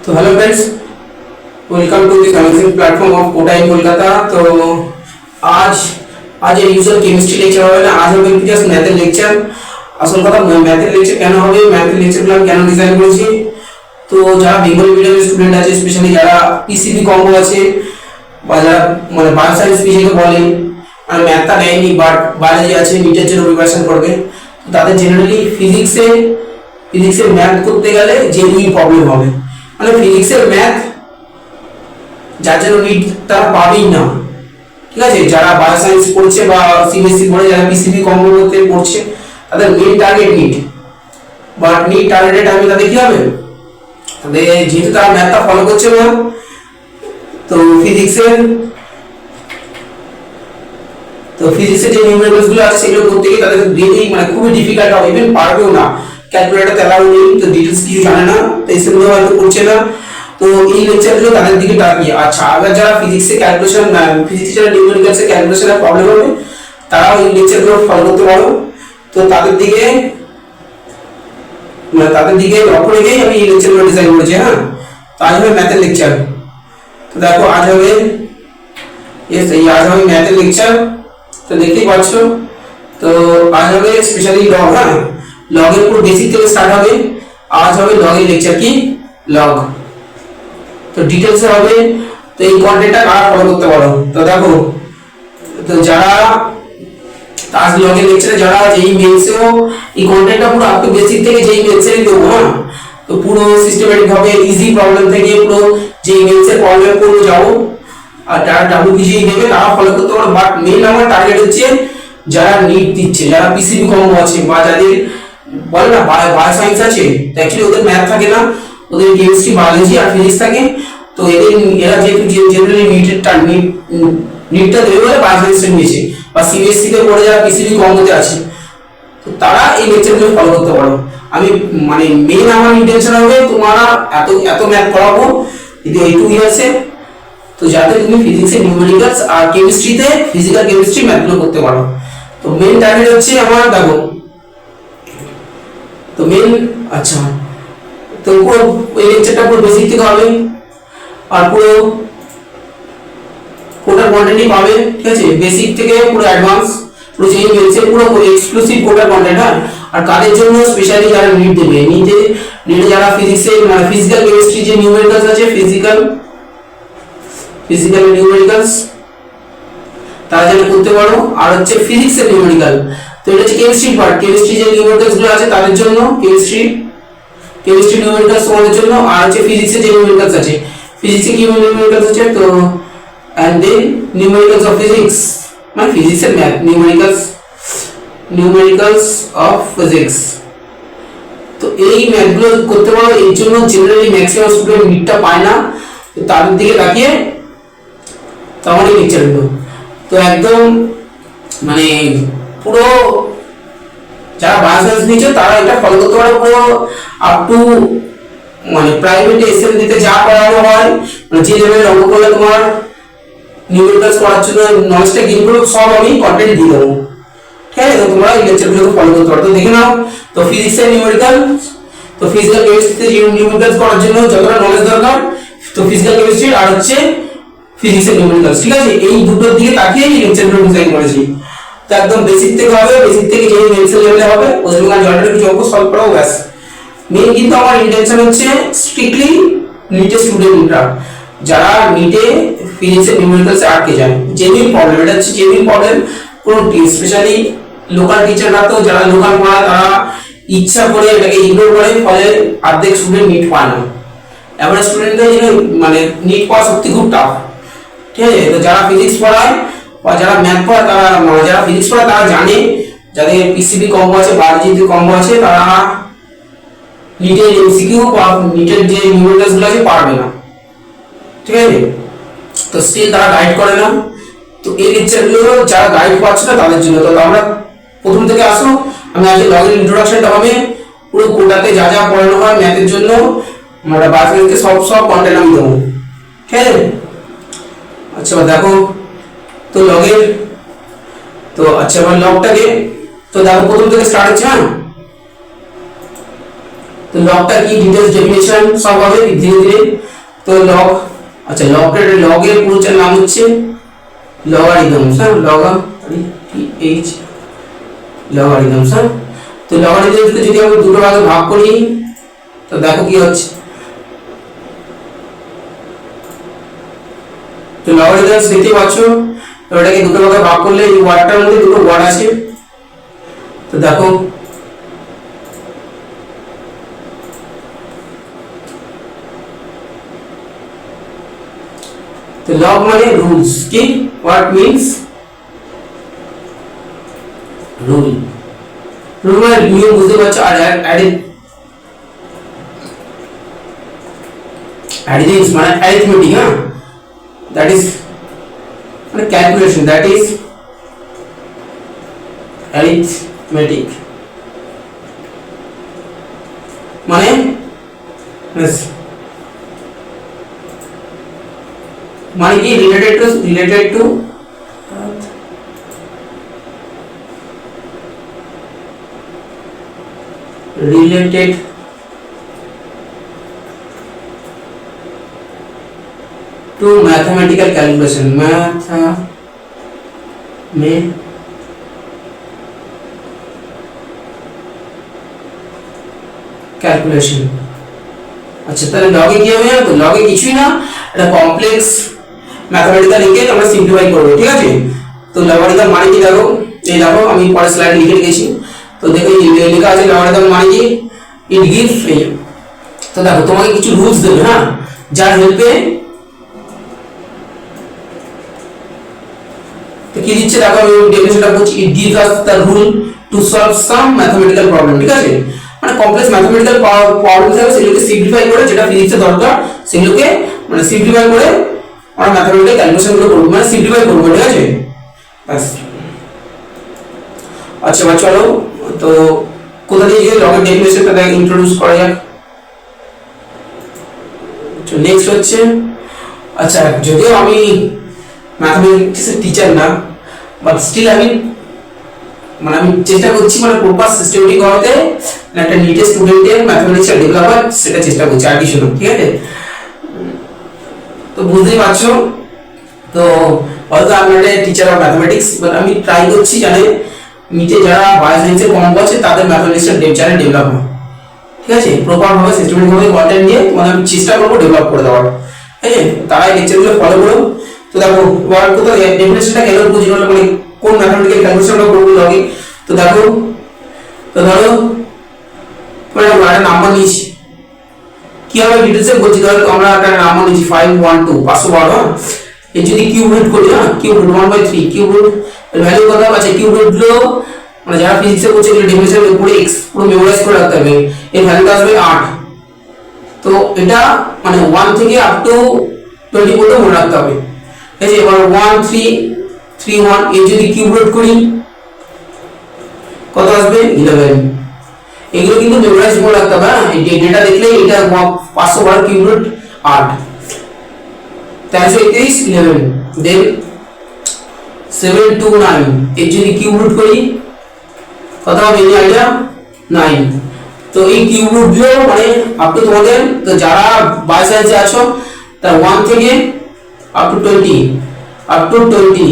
तो hello friends, welcome to this amazing platform of Kota in Kolkata. तो आज आज এই ইউজুয়াল কেমিস্ট্রি লেকচার হবে না, আজ হবে জাস্ট ম্যাথের লেকচার। আসল কথা ম্যাথের লেকচার কেন হবে, ম্যাথের লেকচারগুলো আমি কেন ডিজাইন করেছি। তো যারা বেঙ্গলি মিডিয়ামের স্টুডেন্ট আছে, স্পেশালি যারা পিসিবি কম্বো আছে বা যারা মানে বায়োসায়েন্স পিসিকে বলে আর ম্যাথটা নেয়নি বাট বায়োলজি আছে, নিটের জন্য প্রিপারেশন করবে, তো তাদের জেনারেলি ফিজিক্সের ম্যাথ করতে গেলে জেনুইন প্রবলেম হবে। মানে ফিজিক্সের ম্যাথ যার জন্য নিট তারা পাবেই না, ঠিক আছে। যারা বায়োসায়েন্স পড়ছে বা সিবিএসসি পড়ে যারা পিসিবি কম্বো করতে পড়ছে তাদের main target NEET, but NEET targeted টাইমে তাদের কি হবে, তাদের যেহেতু তারা ম্যাথটা ফলো করছে না, তো ফিজিক্সের যে নিউমেরিক্যালস গুলো আছে সেগুলো করতে গিয়ে তাদের রিয়েলি মানে খুবই ডিফিকাল্ট হবে, ইভেন পারবেও না। ক্যালকুলেটর তেলাও নেই, তো ডিটেলস কিছু জানে না, তো এই সেগুলো হয়তো করছে না। তো এই লেকচারগুলো তাদের দিকে তাকিয়ে। আচ্ছা, আবার যারা ফিজিক্সে ক্যালকুলেশন ফিজিক্সের নিউমেরিক্যালসে ক্যালকুলেশনের প্রবলেম হবে তারাও এই লেকচারগুলো ফলো করতে পারো। তো তাদের দিকে লক্ষ্য রেখেই আমি এই লেকচারগুলো ডিজাইন করেছি। হ্যাঁ, তো আজ হবে ম্যাথের লেকচার। তো দেখো আজ হবে ম্যাথের লেকচার, তো দেখতেই পাচ্ছ। তো আজ হবে স্পেশালি লগ। হ্যাঁ, লগের পুরো বেসিক থেকে স্টার্ট হবে। আজ হবে লগের লেকচার, কি লগ, তো ডিটেইলসে হবে। তো এই কন্টেন্টটা কারা ফলো করতে পারো, তো দেখো, তো যারা আজ লগের লেকচারে যারা যেই মেন্সেও এই কন্টেন্টটা পুরো আপনি বেসিক থেকে যেই মেন্সেরই দেবো। হ্যাঁ, তো পুরো সিস্টেমেটিক ভাবে ইজি প্রবলেম থেকে পুরো যেই মেন্সের প্রবলেম পুরো যাবো। আর যারা ডাব্লিউবিসি নেবে তারা ফলো করতে পারো, বাট মেইন আমার টার্গেট হচ্ছে যারা নিট দিচ্ছে, যারা পিসিবি কম্বো আছে বা যাদের বলে না বায়োসায়েন্স আছে, অ্যাকচুয়ালি ওদের ম্যাথ থাকে না, ওদের কেমিস্ট্রি বায়োলজি আর ফিজিক্স থাকে। তো এরা যেহেতু জেনারেলি নিটটা দেবে বলে বায়োসায়েন্সটা নিয়েছে বা সিবিএসসি তে পড়ে যারা পিসিবি কম্বোতে আছে, তো তারা এই লেকচারগুলো ফলো করতে পারো। আমি মানে মেইন আমার ইন্টেনশন হবে তোমরা এত ম্যাথ পড়াবো এই 2 ইয়ার্সে, তো যাতে তুমি ফিজিক্সে নিউমেরিক্যালস আর কেমিস্ট্রিতে ফিজিক্যাল কেমিস্ট্রি ম্যাথগুলো করতে পারো। তো মেইন টার্গেট হচ্ছে আমার দেখো, তো মেইন আচ্ছা, তো পুরো এই লেকচারটা পুরো বেসিক থেকে হবে আর পুরো কোটার কন্টেন্টই পাবে, ঠিক আছে। বেসিক থেকে পুরো অ্যাডভান্স পুরো চেঞ্জ হয়েছে, পুরো এক্সক্লুসিভ কোটার কন্টেন্ট। হ্যাঁ, আর কাদের জন্য স্পেশালি যারা নিট দেবে, নিটে যারা ফিজিক্সে মানে ফিজিক্যাল কেমিস্ট্রি যে নিউমেরিক্যালস আছে, ফিজিক্যাল নিউমেরিক্যালস তারা যেন করতে পারো। আর হচ্ছে ফিজিক্সের নিউমেরিক্যাল, তো এটা হচ্ছে কেমিস্ট্রি পার্ট, কেমিস্ট্রি যে নিউমেরিক্যালস গুলো আছে তাদের জন্য কেমিস্ট্রি নিউমেরিক্যালস তোমাদের জন্য। আর হচ্ছে ফিজিক্সের যে নিউমেরিক্যালস আছে, ফিজিক্সে কি নিউমেরিক্যালস আছে, তো and then numericals of physics মানে ফিজিক্সের ম্যাথ, নিউমেরিক্যালস অফ ফিজিক্স। তো এই ম্যাথগুলো করতে পারো। এর জন্য জেনারেলি ম্যাক্সিমাম স্টুডেন্ট নিটটা পায় না, তো তাদের দিকে তাকিয়ে তো আমার এই লেকচারগুলো তো একদম মানে পুরো যারা বায়োসায়েন্স নিচ্ছে তারা এটা ফলো করতে পারো পুরো আপ টু মানে প্রাইভেট এসএম দিতে যা পড়ানো হয়, মানে যে লেভেলের অঙ্ক করলে তোমার নিউমেরিক্যালস করার জন্য নলেজটা গেইন করবে, সব আমি কন্টেন্ট দিয়ে দেবো, ঠিক আছে। তো তোমরা এই লেকচারগুলো ফলো করতে পারো। তো দেখে নাও, তো ফিজিক্সের নিউমেরিক্যাল, তো ফিজিক্যাল কেমিস্ট্রিতে নিউমেরিক্যালস করার জন্য যতটা নলেজ দরকার, তো ফিজিক্যাল কেমিস্ট্রি আর হচ্ছে ফিজিক্সের নিউমেরিক্যালস, ঠিক আছে। এই দুটোর দিকে তাকিয়ে এই লেকচারগুলো ডিজাইন করেছি। তো একদম বেসিক থেকে হবে, বেসিক থেকে যেই মেন্সের লেভেলে হবে ওদের জয়েন্টের কিছু অঙ্ক সলভ করাও ব্যাস। মেইন কিন্তু আমার ইন্টেনশন হচ্ছে স্ট্রিক্টলি নিটের স্টুডেন্টরা যারা নিটে ফিজিক্সের নিউমেরিক্যালসে আটকে যায়, জেনুইন প্রবলেম, এটা হচ্ছে জেনুইন প্রবলেম। কোনো স্পেশালি লোকাল টিচাররা তো যারা লোকাল পড়ায় তারা ইচ্ছা করে এটাকে ইগনোর করে, ফলে অর্ধেক স্টুডেন্ট নিট পায় না। এমন স্টুডেন্টদের জন্য মানে নিট পাওয়া সত্যি খুব টাফ, ঠিক আছে। তো যারা ফিজিক্স পড়ায় বা যারা ম্যাথ পড়ায় তারা যারা ফিজিক্স পড়ায় তারা জানে, যাদের পিসিবি কম্বো আছে বায়োলজি কম্বো আছে তারা নিটের এমসিকিউ বা নিটের যে নিউমেরিক্যালস গুলো আছে পারবে না, ঠিক আছে। তো স্টিল তারা গাইড করে না। তো এই লেকচারগুলো যারা গাইড পাচ্ছে না তাদের জন্য। তো আমরা প্রথম থেকে আসো, আমি আজকে লগের ইন্ট্রোডাকশনটা হবে, পুরো কোটাতে যা যা পড়ানো হয় ম্যাথের জন্য আমরা বায়োসায়েন্সকে সব কন্টেন্ট আমি দেবো, ঠিক আছে। আচ্ছা দেখো, তো লগের তো আচ্ছা আমার লগটাকে তো দেখো প্রথম থেকে স্টার্ট হচ্ছে। হ্যাঁ, তো তো লগটা কি ডিটেইলস ডেফিনেশন সব হবে ধীরে ধীরে। তো লগ, আচ্ছা লগের পুরো নাম হচ্ছে লগারিদমস, হ্যাঁ লগারিদমস। হ্যাঁ, তো লগারিদমসকে যদি আমরা দুটো ভাগে ভাগ করি তো দেখো কি হচ্ছে। তো লগারিদমস দেখতে পাচ্ছ, এটাকে দুটো ভাগে ভাগ করলে এই ওয়ার্ডটার মধ্যে দুটো ওয়ার্ড আছে। তো দেখো তো লগ মানে রুলস, কি হোয়াট মিন্স রুল, রুল মানে নিয়ম, বুঝতে পারছো। আর অ্যাডিটিভস মানে অ্যারিথমেটিক, হ্যাঁ দ্যাট ইজ মানে ক্যালকুলেশন, দ্যাট ইজ অ্যারিথমেটিক মানে মানে কি related to related to mathematical calculation, calculation. আচ্ছা তাহলে লগে কি হবে? তো লগে কিছুই না, এটা কমপ্লেক্স ম্যাথমেটিক্যাল লিখে আমরা সিম্পলিফাই করব, ঠিক আছে। তো লগারিদম মানে কি দেখো, এই দেখো আমি পরের স্লাইডে লিখে রেখেছি। তো দেখো এই লেখা আছে লগারিদম মানে কি, ইট গিভস। তো দেখো তোমাকে কিছু রুলস দেবে, হ্যাঁ, যার হেল্পে তো কি দিচ্ছে দেখো, আমি ডেফিনেশনটা বলছি, it gives us the rule to solve some mathematical problem, ঠিক আছে। মানে কমপ্লেক্স ম্যাথমেটিক্যাল প্রবলেম থাকে সেগুলোকে সিম্পলিফাই করে, যেটা ফিজিক্সে দরকার সেগুলোকে মানে সিম্পলিফাই করে আমরা ম্যাথমেটিক্যাল ক্যালকুলেশন গুলো করব, মানে সিম্পলিফাই করব, ঠিক আছে। বাস। আচ্ছা বা চলো, তো কোথা থেকে লগের ডেফিনেশনটা ইন্ট্রোডিউস করা যাক। তো নেক্সট হচ্ছে, আচ্ছা যদিও আমি ম্যাথমেটিক্সের টিচার না, বাট স্টিল আমি চেষ্টা করছি মানে প্রপার সিস্টেমেটিক হতে একটা নিটের স্টুডেন্টের ম্যাথমেটিক্সের ডেভেলপার সেটা চেষ্টা করছি, আর কিছু না, ঠিক আছে। তো বুঝতেই পারছো, তো হয়তো আমি একটা টিচার অফ ম্যাথমেটিক্স, বাট আমি ট্রাই করছি জানে নিচে যারা বায়ো সায়েন্সের কম আছে তাদের ম্যাথমেটিক্সের চ্যানেল ডেভেলপ হয়, ঠিক আছে। প্রপার ভাবে সিস্টেমেটিক ভাবে কন্টেন্ট দিয়ে তোমাদের আমি চেষ্টা করবো ডেভেলপ করে দেওয়ার, ঠিক আছে। তারা এই লেকচারগুলো ফলো করো। তো দেখো ওয়ার্ড কোথাও ডেফিনেশনটা কেন বুঝি হলো, মানে কোন ম্যাথমেটিক্যাল ক্যালকুলেশনটা করবো লগে। তো দেখো, তো ধরো তোমরা একটা নাম্বার নিয়েছি, কি হবে ডিটেইলসে বলছি। ধরো আমরা একটা নাম্বার নিয়েছি 512 512, এই যদি কিউব রুট করি, হ্যাঁ কিউব রুট 1/3 কিউব রুট এর ভ্যালু কত আছে। কিউব রুট গুলো মানে যারা ফিজিক্সে করছে এগুলো ডেফিনেশন পুরো এক্স পুরো মেমোরাইজ করে রাখতে হবে। এর ভ্যালুটা আসবে 8। তো এটা মানে 1 থেকে আপ টু 20 পর্যন্ত মনে রাখতে হবে, ঠিক আছে। এবার 1 3 3 1 এর যদি কিউব রুট করি কত আসবে 11। এগুলো কিন্তু মেমোরাইজ করে রাখতে হবে, হ্যাঁ এই ডেটা দেখলে এটা 512 কিউব রুট 8 331 11। দেন 729 এর যদি কিউব রুট করি কত হবে এই আইডিয়া 9। তো এই কিউব রুট গুলো মানে আপ টু তোমাদের, তো যারা বায়ো সায়েন্সে আছো তার 1 থেকে আপ টু 20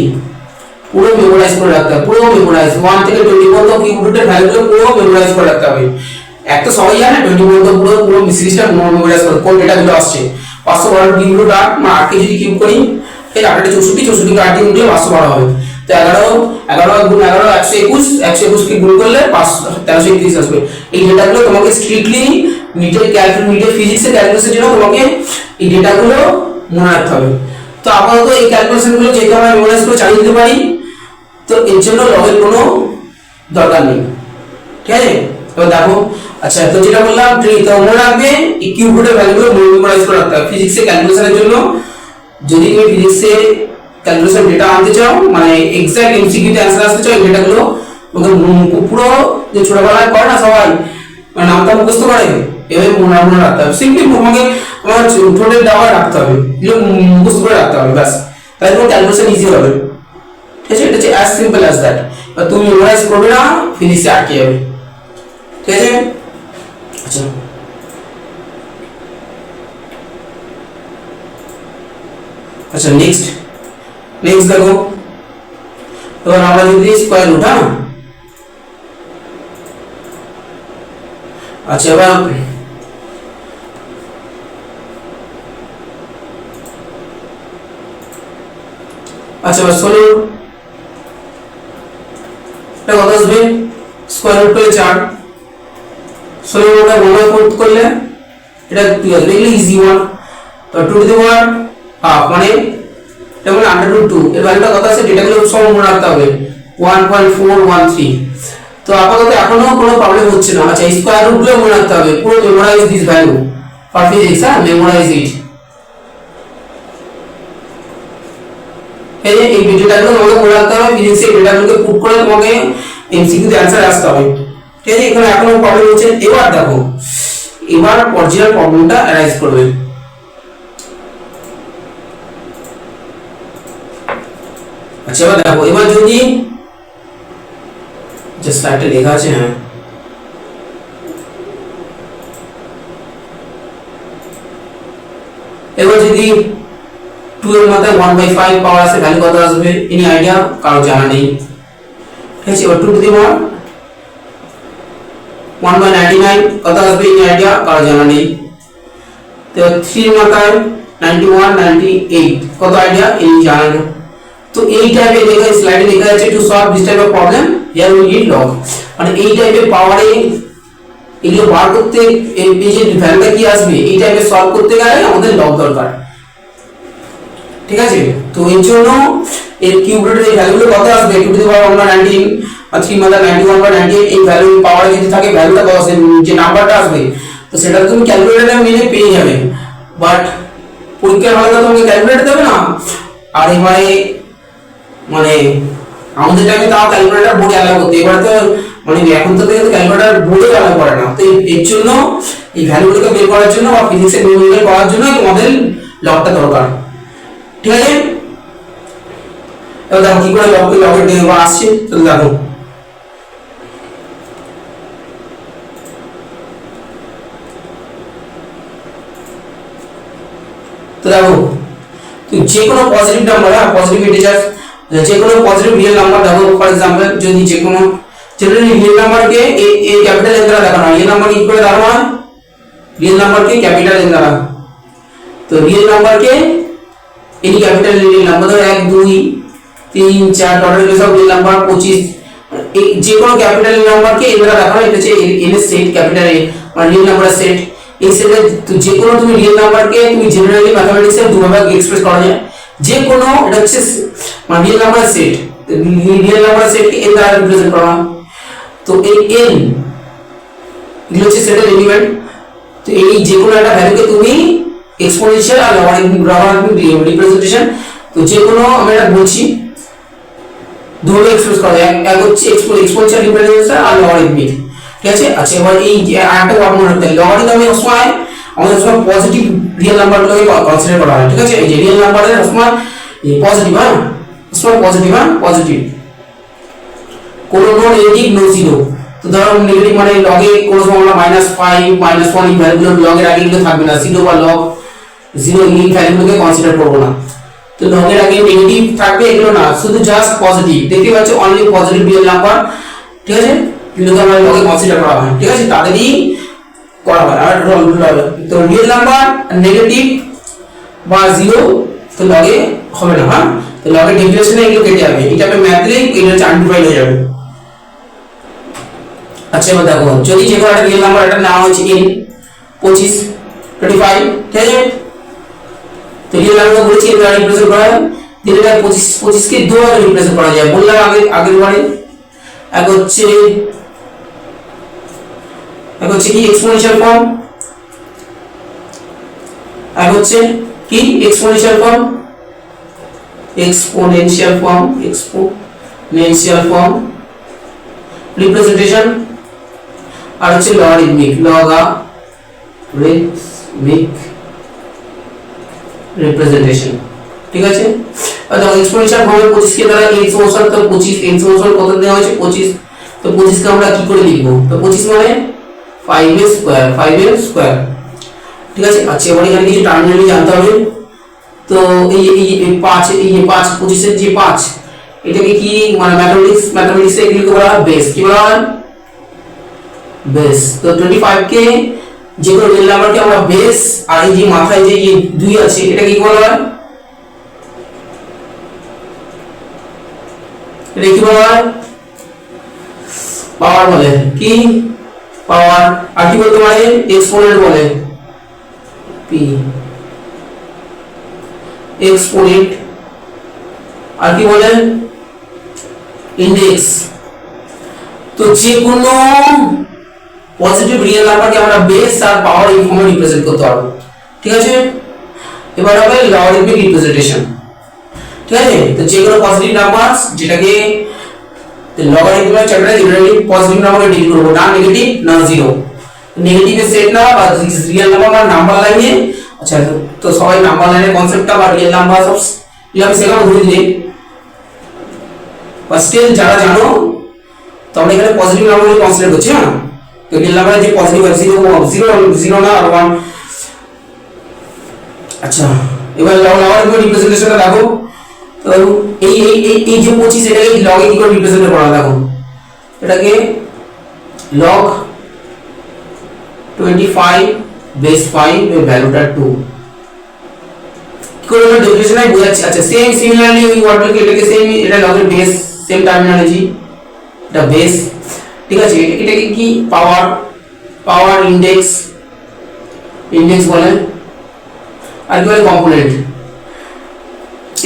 পুরো মেমোরাইজ করে রাখতে হবে, পুরো মেমোরাইজ 1 থেকে 20 পর্যন্ত কিউব রুটের ভ্যালুগুলো পুরো মেমোরাইজ করে রাখতে হবে। একটা সবাই জানে 20 পর্যন্ত পুরো পুরো সিরিজটা মেমোরাইজ করে কোন ডেটাগুলো আসছে। 512 কিউব রুট 8 মানে 8 কে যদি কিউব করি এই 8 টা 64 64 কে 8 দিয়ে গুণ করলে 512 হবে। তো 11 গুণ 11 121 121 কে গুণ করলে 1331 আসবে। এই ডেটাগুলো তোমাকে স্ট্রিক্টলি নিটের ফিজিক্সের ক্যালকুলেশনের জন্য তোমাকে এই ডেটাগুলো মনে রাখতে হবে। তো আপাতত এই ক্যালকুলেশনগুলো যেহেতু আমরা মেমোরাইজ করে চালিয়ে দিতে পারি, তো এর জন্য লগের কোনো দরকার নেই, ঠিক আছে। এবার দেখো, আচ্ছা তো যেটা বললাম তো মনে রাখবে এই কিউব রুটের ভ্যালুগুলো মেমোরাইজ করে রাখতে হবে ফিজিক্সের ক্যালকুলেশনের জন্য। যদি তুমি ফিজিক্সে ক্যালকুলেশন ডেটা আনতে চাও মানে এক্সাক্ট এমসিকিউ তে অ্যানসার আসতে চাও, এই ডেটাগুলো পুরো যে ছোটবেলায় করে না সবাই মানে নামটা মুখস্থ করে এভাবে মনে রাখতে হবে। সিম্পলি তোমাকে তোমার ঠোঁটের দাওয়া রাখতে হবে, এগুলো মুখস্থ করে রাখতে হবে, ব্যাস। তাহলে তোমার ক্যালকুলেশন ইজি হবে, ঠিক আছে। এটা হচ্ছে অ্যাজ সিম্পল অ্যাজ দ্যাট। তুমি মেমোরাইজ করবে না ফিজিক্সে আটকে যাবে, ঠিক আছে। আচ্ছা আচ্ছা নেক্সট দেখো, এবার আমরা যদি স্কয়ার রুট, হ্যাঁ আচ্ছা এবার ষোলো এটা কত আসবে, স্কয়ার রুট করলে 4, 16 ওটা 1/4 করলে এটা 2 আসবে, এগুলো ইজি ওয়ান। তো 2 টু দি পাওয়ার হাফ মানে এটা মানে √2, এর ভ্যালুটা কত আছে, ডেটাগুলো সব মনে রাখতে হবে 1.413। তো আপাতত এখনো কোনো প্রবলেম হচ্ছে না। আচ্ছা স্কয়ার রুটগুলো মনে রাখতে হবে, পুরো memorize this value for physics, হ্যাঁ মেমোরাইজ ইট। এই ডেটাগুলো তোমাকে মনে রাখতে হবে, ফিজিক্সের ডেটাগুলোকে পুট করে তোমাকে এমসিকিউ তে অ্যানসার আসতে হবে, ঠিক আছে। এখানে এখনো প্রবলেম হচ্ছে। এবার দেখো, এবার পর্যায়ের প্রবলেমটা অ্যারাইজ করবে। আচ্ছা এবার দেখো, এবার যদি যে স্লাইডে লেখা আছে, হ্যাঁ এবার যদি 2 এর মাথায় 1/5 পাওয়ার আছে, ভ্যালু কত আসবে, এনি আইডিয়া, কারো জানা নেই, ঠিক আছে। এবার 2 টু দি পাওয়ার 1/99 কত আসবে, এনি আইডিয়া, কারো জানা নেই। তো 3 এর মাথায় 91 98 কত আইডিয়া, এনি জানা নেই। তো এই টাইপে লেখা স্লাইডে লেখা আছে to solve this type of problem here we need log, মানে এই টাইপের পাওয়ারে এগুলো বার করতে এই যে ভ্যালুটা কি আসবে, এই টাইপে সলভ করতে গেলে আমাদের লগ দরকার, ঠিক আছে। তো এর জন্য এর কিউব রুটের এই ভ্যালুগুলো কত আসবে, 2 টু দি পাওয়ার 19 আর 3 মাথা 91/98, এই ভ্যালু পাওয়ারে যদি থাকে ভ্যালুটা কত আসবে, যে নাম্বারটা আসবে, তো সেটা তুমি ক্যালকুলেটরে মিলে পেয়ে যাবে। বাট পরীক্ষার হলে তো তোমাকে ক্যালকুলেটর দেবে না। আর এবারে মানে আমাদের টাইমে তাও ক্যালকুলেটর বোর্ডে অ্যালাউ করতে, এবারে তো মানে এখন তো ক্যালকুলেটর বোর্ডে অ্যালাউ করে না। তো এর জন্য এই ভ্যালুগুলোকে বের করার জন্য বা ফিজিক্সের নিয়মগুলো করার জন্য তোমাদের লগটা দরকার, ঠিক আছে। এবার দেখো কি করে লগের ডেটা আসছে, তো দেখো তো যে কোনো পজিটিভ নাম্বার, হ্যাঁ পজিটিভ ইন্টিজার, যে কোনো পজিটিভ রিয়েল নাম্বার দেখো, ফর एग्जांपल যদি যে কোনো জেনারেলি রিয়েল নাম্বারকে এ ক্যাপিটাল এন দ্বারা দেখানো হয়, রিয়েল নাম্বার কি করে দেখানো হয়, রিয়েল নাম্বারকে ক্যাপিটাল এন দ্বারা। তো রিয়েল নাম্বারকে এনি ক্যাপিটাল রিয়েল নাম্বার ধরো 1 2 3 4 টোটাল সব রিয়েল নাম্বার 25, এই যে কোনো ক্যাপিটাল নাম্বারকে এন দ্বারা দেখানো, এটা হচ্ছে এন এর সেট, ক্যাপিটাল এ মানে রিয়েল নাম্বারের সেট। এই সেটে যে কোনো তুমি রিয়েল নাম্বারকে তুমি জেনারেলি ম্যাথমেটিক্সে দুভাবে এক্সপ্রেস করা যায়, যে কোনো এটা হচ্ছে মানে রিয়েল নাম্বারের সেট, রিয়েল নাম্বারের সেটকে এন দ্বারা রিপ্রেজেন্ট করা হয়। তো এই এন এগুলো হচ্ছে সেটের এলিমেন্ট। তো এই যে কোনো একটা ভ্যালুকে তুমি এক্সপোনেনশিয়াল আর লগারিদমিক রিপ্রেজেন্টেশন, তো যে কোনো আমরা এটা বলছি দুভাবে এক্সপ্রেস করা যায়, এক হচ্ছে এক্সপোনেনশিয়াল রিপ্রেজেন্টেশন আর লগারিদমিক, ঠিক আছে। আচ্ছা এবার এই যে আরেকটা কথা মনে রাখতে হবে, লগারিদমিক সময় আমাদের সব পজিটিভ রিয়েল নাম্বারগুলোকে কনসিডার করা হয়, ঠিক আছে। এই যে রিয়েল নাম্বারের সময় পজিটিভ, হ্যাঁ সময় পজিটিভ, হ্যাঁ পজিটিভ, কোনো নো নেগেটিভ নো জিরো। তো ধরো নেগেটিভ মানে লগে কোনো সময় আমরা -5 -1 এই ভ্যালুগুলো লগের আগে এগুলো থাকবে না, জিরো বা লগ জিরো এই ভ্যালুগুলোকে কনসিডার করব না। তো লগের আগে নেগেটিভ থাকবে এগুলো না, শুধু জাস্ট পজিটিভ, দেখতে পাচ্ছ অনলি পজিটিভ রিয়েল নাম্বার, ঠিক আছে, এগুলোকে আমরা লগে কনসিডার করা হয়, ঠিক আছে, তাদেরই করা হয়। আর তো রিয়েল নাম্বার নেগেটিভ বা জিরো তো লগে হবে না, হ্যাঁ তো লগের ডেফিনেশনে এগুলো কেটে যাবে, এটা আপনি ম্যাথ দিলেই এটা হচ্ছে আনডিফাইন্ড হয়ে যাবে। আচ্ছা এবার দেখো, যদি যে কোনো একটা রিয়েল নাম্বার এটা নাম হচ্ছে n 25 25, ঠিক আছে। তো রিয়েল নাম্বার বলেছি এটা রিপ্রেজেন্ট করা হয়, দিলে 25 কে দুই ভাবে রিপ্রেজেন্ট করা যায়, বললাম আগের বারে। এক হচ্ছে কি এক্সপোনেনশিয়াল ফর্ম, এক হচ্ছে কি এক্সপোনেনশিয়াল ফর্ম রিপ্রেজেন্টেশন, আর হচ্ছে লগারিদমিক রিপ্রেজেন্টেশন, ঠিক আছে। আর দেখো এক্সপোনেনশিয়াল ফর্মে 25 কে দ্বারা x সমস্যার, তো 25 x সমস্যার কত দেওয়া হয়েছে 25, তো 25 কে আমরা কি করে লিখব, তো 25 মানে 5 এর স্কয়ার, ঠিক আছে। আচ্ছা এবার এখানে কিছু টার্মিনালি জানতে হবে, তো এই 5 25 এর যে 5 এটাকে কি মানে ম্যাথমেটিক্সে এগুলোকে বলা হয় বেস। কি বলা হয়? বেস। তো 25 কে যে কোনো রিয়েল নাম্বারকে আমরা বেস, আর এই যে মাথায় যে 2 আছে এটা কি বলা হয়? এটা কি বলা হয়? পাওয়ার বলে। কি পাওয়ার? আর কি বলতে পারে? এক্সপোনেন্ট বলে। P exponent. আর কি বলে? ইন্ডেক্স। তো যে কোনো পজিটিভ রিয়েল নাম্বারকে আমরা বেস আর পাওয়ার এই ফর্মে রিপ্রেজেন্ট করতে পারবো। ঠিক আছে, এবার হবে লগারিদমিক রিপ্রেজেন্টেশন। ঠিক আছে, তো যে কোনো পজিটিভ নাম্বার যেটাকে লগারিদমিক চ্যাপ্টারে জেনারেলি পজিটিভ নাম্বারকে ডিল করব, না নেগেটিভ না জিরো। নেগেটিভ এর সেট না বা রিয়েল নাম্বার বা নাম্বার লাইনে। আচ্ছা, তো সবাই নাম্বার লাইনের কনসেপ্টটা বা রিয়েল নাম্বার সব আমি সেখানে ধরে দিই। স্টিল যারা জানো তোমরা এখানে পজিটিভ নাম্বার কনসিডার করছি। হ্যাঁ, তো রিয়েল নাম্বারে যে পজিটিভ আছে 0 না আর 1। আচ্ছা, এবার লগারিদমিক রিপ্রেজেন্টেশনটা দেখো। তো এই যে 25 এটাকে লগে কি করে রিপ্রেজেন্ট করা দেখো। এটাকে log 25 বেস 5 এর ভ্যালুটা 2 কি করে আমরা ডেফিনিশন আই বোঝাচ্ছি। আচ্ছা, সেম সিমিলারলি ওই ওয়ার্ডটাকে এটাকে সেম, এটা log এর বেস, সেম টার্মিনোলজি, এটা বেস। ঠিক আছে, এটাকে কি পাওয়ার ইন্ডেক্স বলে। আর কি বলে? Component,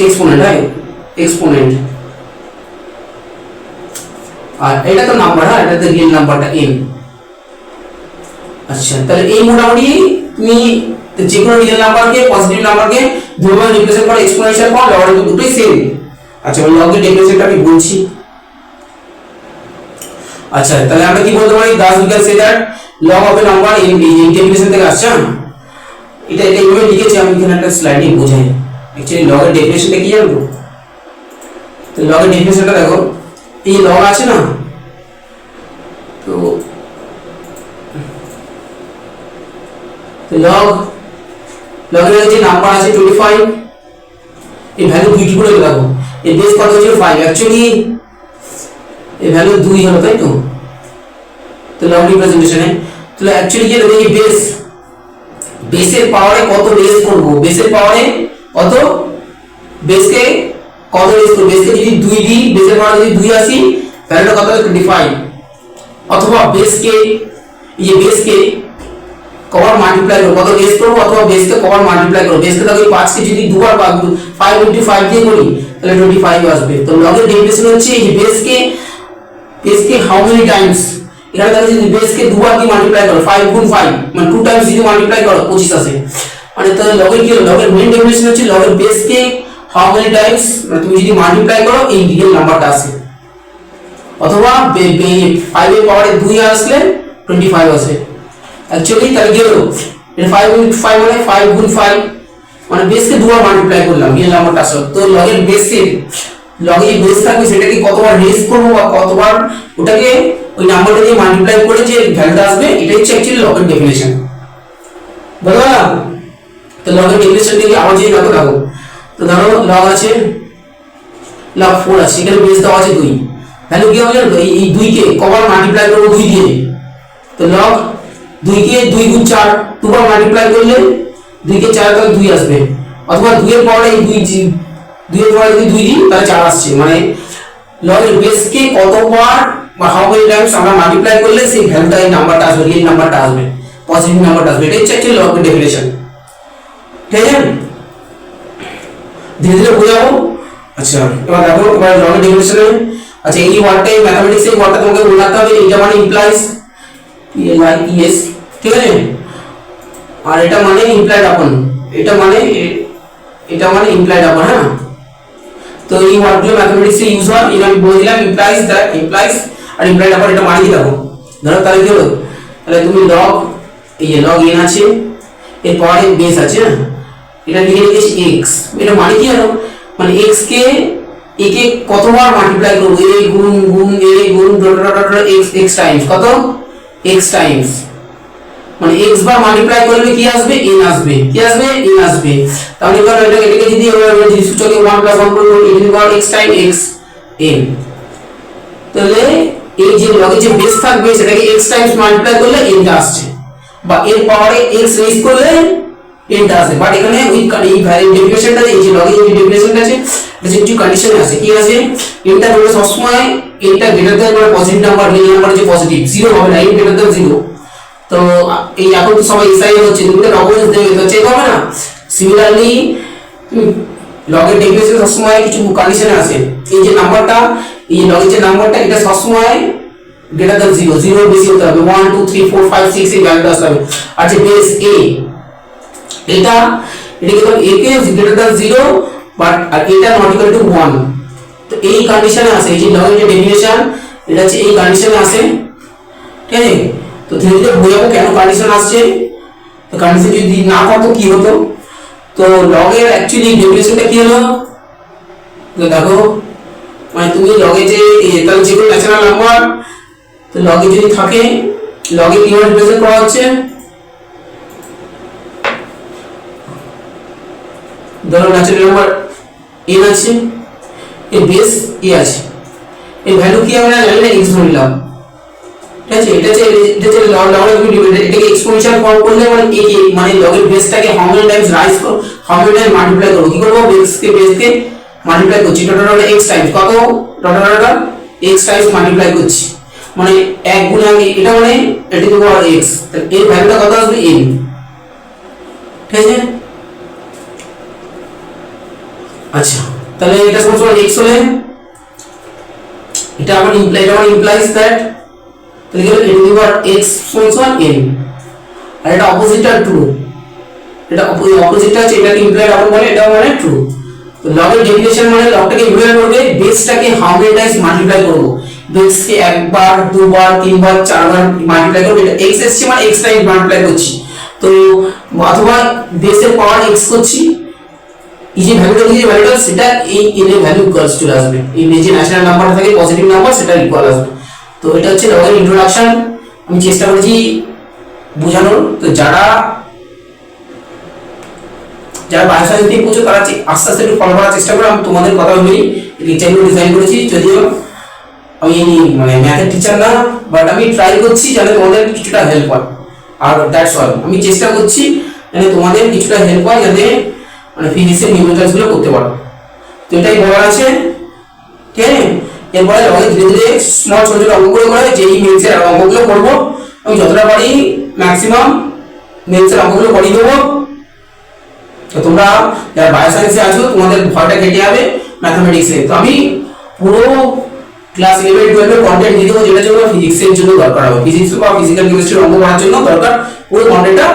exponent. হয় এক্সপোনেন্ট। আর এটা তো নাম্বার, হ্যাঁ এটা তো রিয়েল নাম্বারটা n। আচ্ছা, তাহলে এই মোটামুটি তুমি যে কোনো রিয়েল নাম্বারকে পজিটিভ নাম্বারকে দুভাবে রিপ্রেজেন্ট করে, এক্সপোনেনশিয়াল ফর্ম লগারিদমিক দুটোই সেম। আচ্ছা, ওই লগ এর ডেফিনিশনটা আমি বলছি। আচ্ছা, তাহলে আমরা কি বলতে পারি? thus we can say that log of a number in definition থেকে আসছে। এটা এইভাবে লিখেছি আমি, এখানে একটা স্লাইডে বোঝাই। অ্যাকচুয়ালি লগ এর ডেফিনিশনটা কি জানো? তো লগ এর ডেফিনিশনটা দেখো, এই লগ আছে না, তো লগের যে নাম্বার আছে 25, এই ভ্যালু 2 করে দেখো। এই বেস কত ছিল? 5। অ্যাকচুয়ালি এই ভ্যালু 2 হলো, তাই তো? তো লগ রিপ্রেজেন্টেশনে তাহলে অ্যাকচুয়ালি কি হবে? এই বেসের পাওয়ারে কত বেস করব? বেসের পাওয়ারে কত বেসকে কত বেস করব? বেসকে যদি 2 দিই, বেসের পাওয়ারে যদি 2 আসি, ভ্যালুটা কত হবে? 25। অথবা বেসকে কভার মাল্টিপ্লাই করব, কত বেস করব, অথবা বেসকে কভার মাল্টিপ্লাই করব। বেসকে তাহলে 5 কে যদি দুবার 5 * 5 দিয়ে করি তাহলে 25 আসবে। তো লগের ডেফিনিশন হচ্ছে এই বেসকে হাউ মেনি টাইমস, এখানে দেখো যদি বেসকে দুবার দিয়ে মাল্টিপ্লাই করো 5 * 5 মানে 2 টাইমস যদি মাল্টিপ্লাই করো 25 আসে। মানে তাহলে লগের কি হলো? লগের মেইন ডেফিনিশন হচ্ছে লগের বেসকে হাউ মেনি টাইমস মানে তুমি যদি মাল্টিপ্লাই করো এই রিয়েল নাম্বারটা আসে। অথবা 5 এর পাওয়ারে 2 আসলে 25 আসে। অ্যাকচুয়ালি তাহলে কি হলো? এটা 5 * 5 মানে 5 * 5 মানে বেসকে দুবার মাল্টিপ্লাই করলাম, রিয়েল নাম্বারটা আসলো। তো লগের লগে যে বেস থাকবে সেটাকে কতবার রেজ করব বা কতবার ওটাকে ওই নাম্বারটা দিয়ে মাল্টিপ্লাই করে যে ভ্যালুটা আসবে, এটাই হচ্ছে অ্যাকচুয়ালি লগের ডেফিনিশন। বুঝলাম? তো লগের ডেফিনিশন থেকে আবার যদি দেখো, তো ধরো লগ আছে, লগ 4 আছে, এখানে বেস দেওয়া আছে 2, ভ্যালু কি হবে? এই 2 কে কবার মাল্টিপ্লাই করব? 2 দিয়ে। তো লগ 2 কে 2 * 4 দুবার মাল্টিপ্লাই করলে 2 কে 4 তাহলে 2 আসবে। অথবা 2 এর পাওয়ারে এই 2 এর পাওয়ারে যদি 2 দিই তাহলে 4 আসছে। মানে লগের বেসকে কতবার বা হাউ মেনি টাইমস আমরা মাল্টিপ্লাই করলে সেই ভ্যালুটা, এই নাম্বারটা আসবে, রিয়েল নাম্বারটা আসবে, পজিটিভ নাম্বারটা আসবে। এটা হচ্ছে অ্যাকচুয়ালি লগের ডেফিনিশন। ঠিক আছে, ধীরে ধীরে বোঝাবো। আচ্ছা, এবার দেখো এবার লগের ডেফিনিশনে। আচ্ছা, এই ওয়ার্ডটা ম্যাথমেটিক্স এই ওয়ার্ডটা তোমাকে মনে রাখতে হবে। এটা মানে ইমপ্লাইজ PLIES, ঠিক আছে? আর এটা মানে ইমপ্লাইড আপন, এটা মানে ইমপ্লাইড আপন। হ্যাঁ, তো এই ওয়ার্ডগুলো ম্যাথমেটিক্সে ইউজ হয়। এটা আমি বলে দিলাম, ইমপ্লাইজ আর ইমপ্লাইড আপন এটা মানে কি দেখো। ধরো তাহলে কি হলো? তাহলে তুমি লগ n আছে, এর পাওয়ারে বেস আছে, না এটা লিখে রেখেছি x। এটা মানে কি হলো? মানে x কে কতবার মাল্টিপ্লাই করব? a গুণ a গুণ x টাইমস কত? x Times. মানে x বার মাল্টিপ্লাই করলে কি আসবে n আসবে, কি আসবে n আসবে। তাহলে এবার এটাকে যদি আমরা যদি সূচকে 1 + 1 করব e টু পাওয়ার x টাইম x n, তাহলে এই যে লগে যে বেস থাকবে সেটাকে x টাইমস মাল্টিপ্লাই করলে n টা আসছে, বা এর পাওয়ারে x রেজ করলে n টা আসে। বাট এখানে ওই এই ভ্যালু ডেফিনেশনটা এই যে লগে যে ডেফিনেশনটা আছে এটা একটু কন্ডিশনে আছে, কি আছে n টা ধরে সব সময় n টা গ্রেটার দ্যান মানে পজিটিভ নাম্বার, রিয়েল নাম্বার যে পজিটিভ 0 হবে না, n গ্রেটার দ্যান 0। তো এই এখন তো সবাই এসআই হচ্ছে, তুমি তো ডকুমেন্টস দেবে তো চেক হবে না। সিমিলারলি লগের ডেফিনেশন সব সময় কিছু কন্ডিশনে আছে, এই যে নাম্বারটা, এই লগের যে নাম্বারটা এটা সব সময় গ্রেটার দ্যান 0, 0 বেশি হতে হবে, 1 2 3 4 5 6 এই ভ্যালুটা আসবে। আর যে বেস a এটা কি বল, a কে গ্রেটার দ্যান 0 বাট আর এটা নট ইকুয়াল টু 1। তো এই কন্ডিশনে আছে, এই যে লগের যে ডেফিনেশন এটা হচ্ছে এই কন্ডিশনে আছে, ঠিক আছে। তো ধীরে ধীরে বোঝাবো কেন কন্ডিশন আসছে। তো কন্ডিশন যদি না থাকতো কি হতো, তো লগের অ্যাকচুয়ালি ডেফিনেশনটা কি হলো, তো দেখো মানে তুমি লগে যে তাহলে যে কোনো ন্যাচারাল নাম্বার, তো লগে যদি থাকে লগে কিভাবে রিপ্রেজেন্ট করা হচ্ছে, ধরো ন্যাচারাল নাম্বার n আছে, এর বেস a আছে, এর ভ্যালু কি আমরা জানি না, x ধরে নিলাম, ঠিক আছে। এটা যে লগারিদমিক ডিভাইড, এটাকে এক্সপোনেনশিয়াল ফর্ম করলে মানে a কে মানে লগের বেসটাকে হাউ মেনি টাইমস রাইজ করব, হাউ মেনি টাইম মাল্টিপ্লাই করব, কি করব বেসকে মাল্টিপ্লাই করছি টোটাল x টাইমস, কত টোটাল x টাইমস মাল্টিপ্লাই করছি, মানে 1 গুণ এটা মানে এটা টু পাওয়ার x, তাহলে এর ভ্যালুটা কত আসবে n, ঠিক আছে। আচ্ছা তাহলে এটা সমান x হলে এটা আমার ইমপ্লাইজ দ্যাট, তাহলে কি হলো n পাওয়ার x সমান n, আর এটা অপোজিটটা ট্রু, এটা অপোজিটটা আছে, এটাকে ইমপ্লাইড আপন বলে, এটা মানে ট্রু। তো লগের ডেফিনেশন মানে লগটাকে ইমপ্লাই করবে, বেসটাকে হাউ মেনি টাইমস মাল্টিপ্লাই করব, বেসকে একবার দুবার তিনবার চারবার মাল্টিপ্লাই করব, এটা x এসছে মানে x টাইমস মাল্টিপ্লাই করছি, তো অথবা বেসের পাওয়ার x করছি, এই যে ভ্যালুটা সেটা এই n এর ভ্যালু ইকুয়ালস চলে আসবে, এই যে ন্যাচারাল নাম্বারটা থাকে পজিটিভ নাম্বার সেটা ইকুয়াল আসবে। তো এটা হচ্ছে লগের ইন্ট্রোডাকশন, আমি চেষ্টা করেছি বোঝানোর। তো যারা বায়োসায়েন্স নিয়ে পড়ছো তারা আস্তে আস্তে একটু ফলো করার চেষ্টা করো। আমি তোমাদের কথা ভেবেই টিচারগুলো ডিজাইন করেছি, যদিও আমি মানে ম্যাথের টিচার না, বাট আমি ট্রাই করছি যাতে তোমাদের কিছুটা হেল্প হয়, আর দ্যাটস অল। আমি চেষ্টা করছি যাতে তোমাদের কিছুটা হেল্প হয়, যাতে মানে ফিজিক্সের নিউমেরিক্যালসগুলো করতে পারো। তো এটাই বলার আছে, ঠিক আছে। এরপরে আমাকে ধীরে ধীরে স্মল ছোট ছোট অঙ্কগুলো করে যেই মেন্সের অঙ্কগুলো করবো, আমি যতটা পারি ম্যাক্সিমাম মেন্সের অঙ্কগুলো করিয়ে দেবো। তো তোমরা যারা বায়োসায়েন্সে আছো তোমাদের ভয়টা কেটে যাবে ম্যাথমেটিক্সে। তো আমি পুরো ক্লাস 11 12 এর কন্টেন্ট দিয়ে দেবো, যেটা জন্য ফিজিক্সের জন্য দরকার হবে, ফিজিক্স বা ফিজিক্যাল কেমিস্ট্রির অঙ্ক করার জন্য দরকার, পুরো কন্টেন্টটা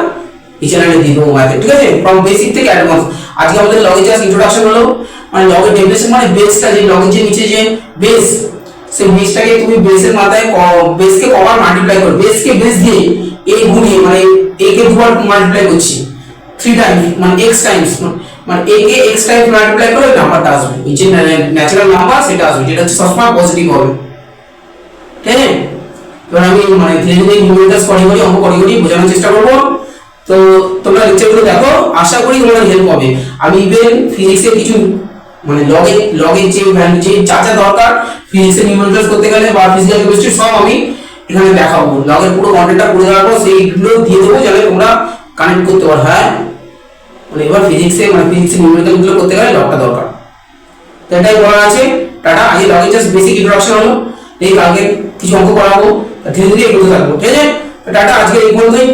এই চ্যানেলে দিয়ে দেবো ম্যাথে, ঠিক আছে, ফ্রম বেসিক থেকে অ্যাডভান্স। আজকে আমাদের লগের জাস্ট ইন্ট্রোডাকশন হলো, মানে লগের ডেফিনেশন মানে বেসটা, যে লগের যে নিচে যে বেস, সেই বেসটাকে তুমি বেসের মাথায় বেসকে কবার মাল্টিপ্লাই করো, বেসকে বেস দিয়ে a গুণিয়ে মানে a কে দুবার মাল্টিপ্লাই করছি 3 টাইমস মানে x টাইমস, মানে a K x Times multiply করে নাম্বারটা আসবে, এই যে ন্যাচারাল নাম্বার সেটা আসবে, যেটা হচ্ছে সবসময় পজিটিভ হবে, ঠিক আছে। এবার আমি মানে ধীরে ধীরে নিউমেরিক্যালস করি অঙ্ক করি বোঝানোর চেষ্টা করব। তো তোমরা লেকচারগুলো দেখো, আশা করি তোমাদের হেল্প হবে। আমি ইভেন ফিজিক্সের কিছু মানে লগের যে ভ্যালু যে যা যা দরকার ফিজিক্সের নিউমেরিক্যালস করতে গেলে বা ফিজিক্যাল কেমিস্ট্রি সব আমি এখানে দেখাবো, লগের পুরো কন্টেন্টটা পুরো দেওয়ার পর সেইগুলো দিয়ে দেবো যাতে তোমরা কানেক্ট করতে পারো। হ্যাঁ মানে এবার ফিজিক্সের নিউমেরিক্যালগুলো করতে গেলে লগটা দরকার। তো এটাই বলা আছে। টাটা। আজকে লগের জাস্ট বেসিক ইন্ট্রোডাকশন হলো, এই কালকে কিছু অঙ্ক করাবো, ধীরে ধীরে এগোতে থাকবো, ঠিক আছে। টাটা, আজকে এই পর্যন্তই।